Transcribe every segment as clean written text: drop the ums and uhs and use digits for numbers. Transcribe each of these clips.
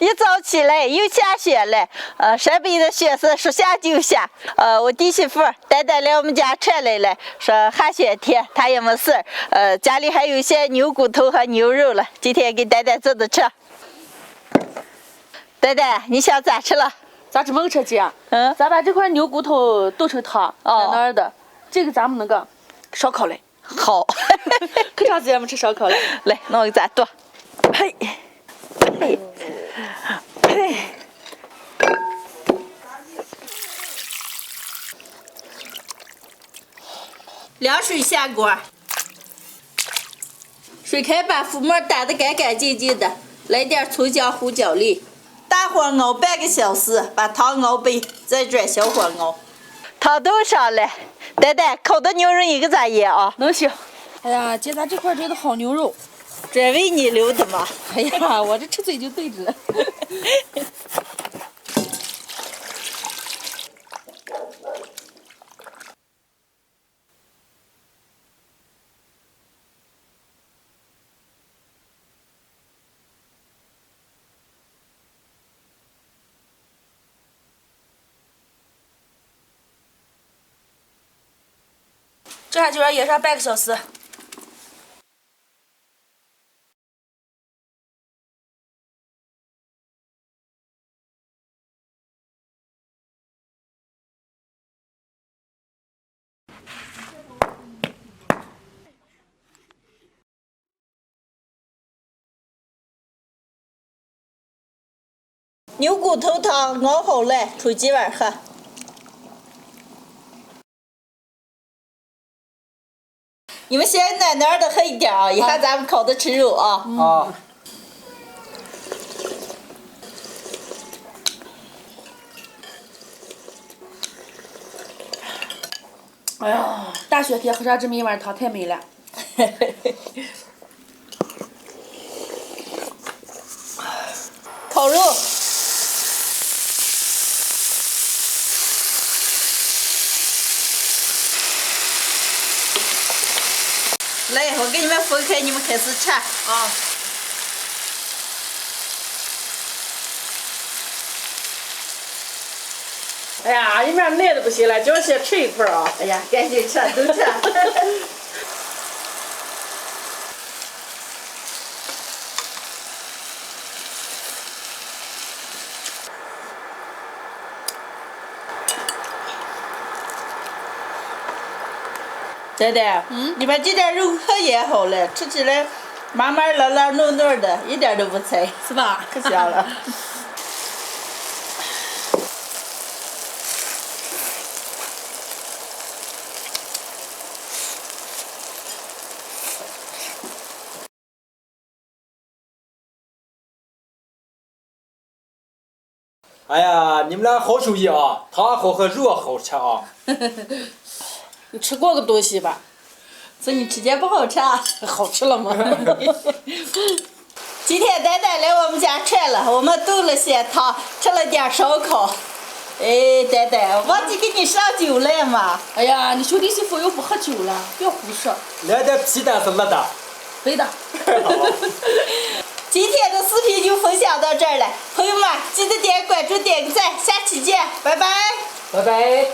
一早起来又下雪了，山北的雪是说下就下。我弟媳妇呆呆来我们家串来了，说下雪天她也没事儿。家里还有些牛骨头和牛肉了，今天给呆呆做的吃。呆呆，你想咋吃了？咋这么吃姐？咱把这块牛骨头剁成汤，哪儿的？这个咱们那个烧烤嘞。好，可长时间没吃烧烤了。来，那我给咱剁。嘿，嘿，嘿。凉水下锅，水开把麸沫打得干干净净的，来点葱姜胡椒粒，大火熬半个小时，把汤熬白，再转小火熬。汤都上了，呆呆烤的牛肉你给咋腌啊？能行。哎呀，姐，咱这块真的好牛肉，专为你留的嘛。哎呀，我这吃嘴就对着了。这还就要腌上半个小时。牛骨头汤熬好了，出几碗喝。你们先暖暖的喝一点啊，一会咱们烤的吃肉啊。啊。哎呀，大雪天喝上这么一碗汤太美了。烤肉。来，我给你们分开，你们开始吃啊。哎呀，一面耐的不行了，叫我先吃一块啊！哎呀，赶紧吃，都吃。呆呆，你把这点肉可腌好了，吃起来麻麻辣辣糯糯的，一点都不柴，是吧？可香了。哎呀，你们俩好手艺啊，汤好喝，肉好吃啊。你吃过个东西吧？说你吃见不好吃啊？好吃了吗？今天呆呆来我们家串了，我们炖了些汤，吃了点烧烤。哎，呆呆，忘记给你上酒了嘛。哎呀，你兄弟媳妇又不喝酒了，别胡说。来点皮蛋是辣的。对的。今天的视频就分享到这儿了，朋友们记得点关注、点个赞，下期见，拜拜。拜拜。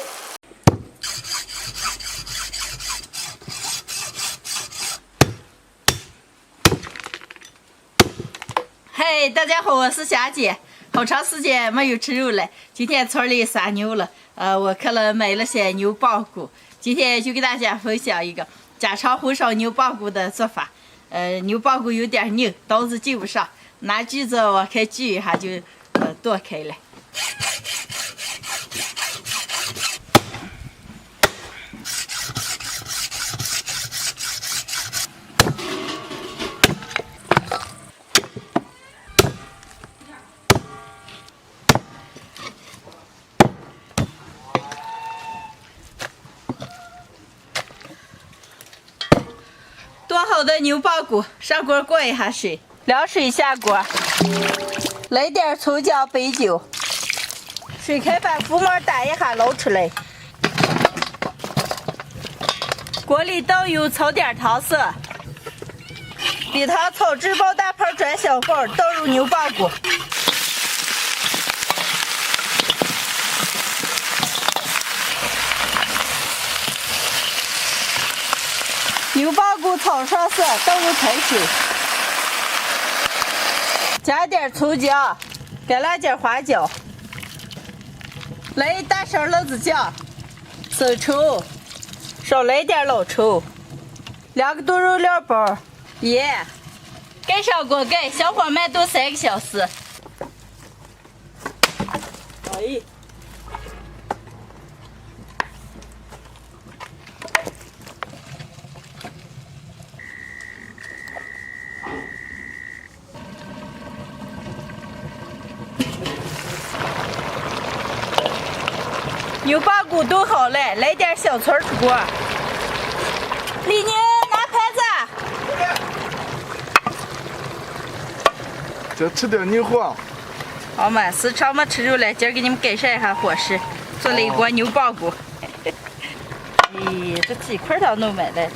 嗨，大家好，我是霞姐。好长时间没有吃肉了，今天村里杀牛了，我去了买了些牛棒骨，今天就给大家分享一个家常红烧牛棒骨的做法。牛棒骨有点硬，刀子进不上，拿锯子往开锯一下就剁开了。剁好的牛棒骨上锅过一下水，凉水下锅，来点葱姜白酒，水开把麸沫打一下捞出来，锅里倒油，炒点糖色，比糖醋脂包大盘转小份，倒入牛蒡骨。牛蒡骨炒上色，倒入开水，加点葱姜，该来点花椒，来一大勺辣子酱，生抽，少来点老抽，2个多肉料包，盐，盖上锅盖，小火慢炖3个小时。哎。牛蒡骨炖好了，来点小葱出锅。李宁，拿盘子。再吃点牛黄。好嘛，时常没吃肉了，今儿给你们改善一下伙食，做了一锅牛蒡骨。咦，这鸡块它弄没了。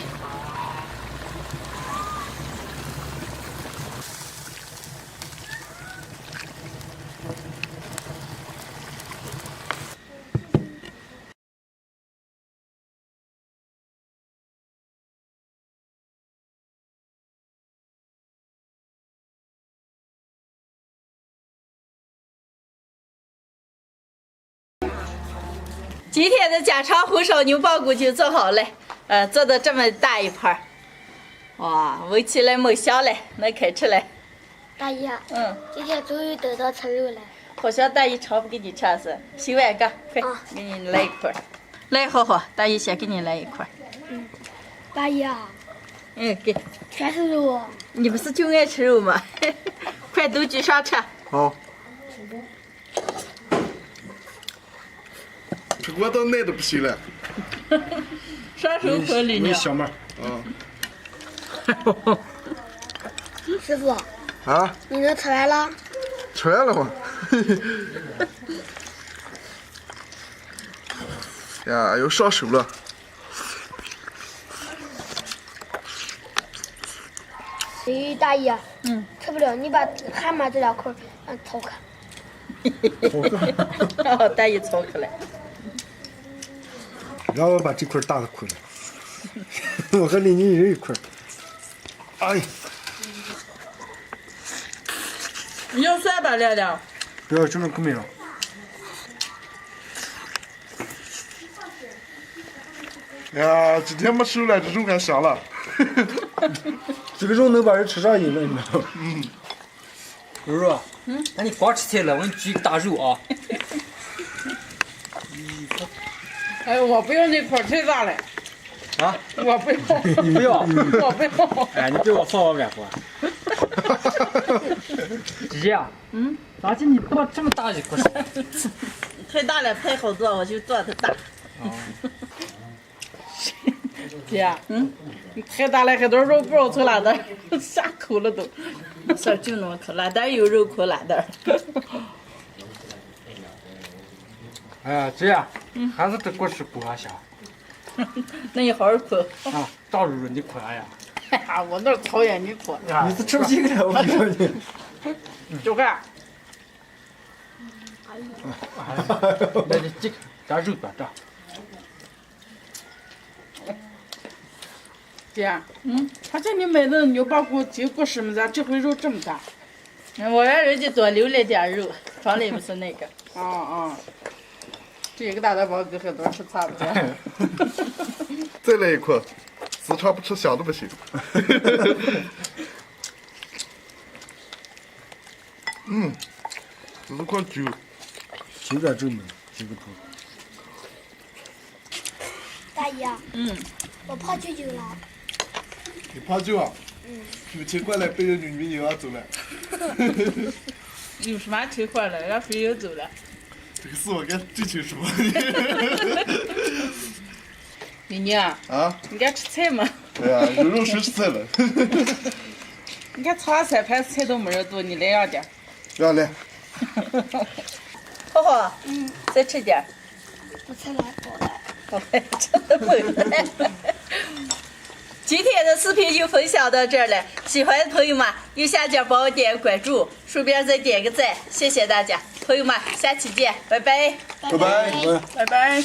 今天的家常红烧牛蒡骨就做好了，做的这么大一盘，哇，闻起来没香了，能开吃了。大姨，今天终于等到吃肉了。好像大姨常不给你吃是？洗碗个，快，给你来一块。来，好好，大姨先给你来一块。大姨，给。全是肉。你不是就爱吃肉吗？快都举上吃。好。这锅都耐的不行了。上手可里呢。小妹。师傅。啊？你都吃完了？吃完了吗？呀，又上手了。大姨，吃不了，你把蛤蟆这2块炒开。大姨炒开了。让我把这块大的亏了，我和李宁一人一块。哎，你要蒜吧，亮亮？不要这么可没了。呀，今天没吃了，这肉干香了。这个肉能把人吃上瘾了，你知道吗？肉肉，那你光吃菜了，我给你举个大肉啊。哎呦，我不要那块太大了。啊？我不要。你不要？我不要。哎，你给我放我碗锅。姐姐，咋就你做这么大一锅？太大了，太好做，我就做它大。姐，你太大了，很多肉不知道从哪的下口了都。没事，就那么口，哪点有肉口哪点。哎呀，姐，还是这锅吃锅香。那你好好口。啊，大肉肉你口呀。哎呀，我那讨厌你口。你是吃不进了，我跟你说你。就看。那你这咱肉多大？姐，他叫你买的牛蒡骨结果什么的，这回肉这么大。我让人家多留了点肉，装的不是那个。这一个大包跟很多人吃差不多。再来一块，时常不吃香的不行。这是块酒。随便挣的，几个头。大姨，我泡酒了。你泡酒啊？9000块了，背着女民警走了。有什么退货了？让肥友走了。这个事我该最清楚。妮妮啊，你敢吃菜吗？哎呀，有肉谁吃菜了？你看炒菜盘菜都没人做，你来让点。让来。浩浩，再吃点。不吃了，饱了。好嘞，真的饱了。今天的视频就分享到这儿了，喜欢的朋友们右下角帮我点个关注，顺便再点个赞，谢谢大家，朋友们，下期见，拜拜，拜拜。拜拜。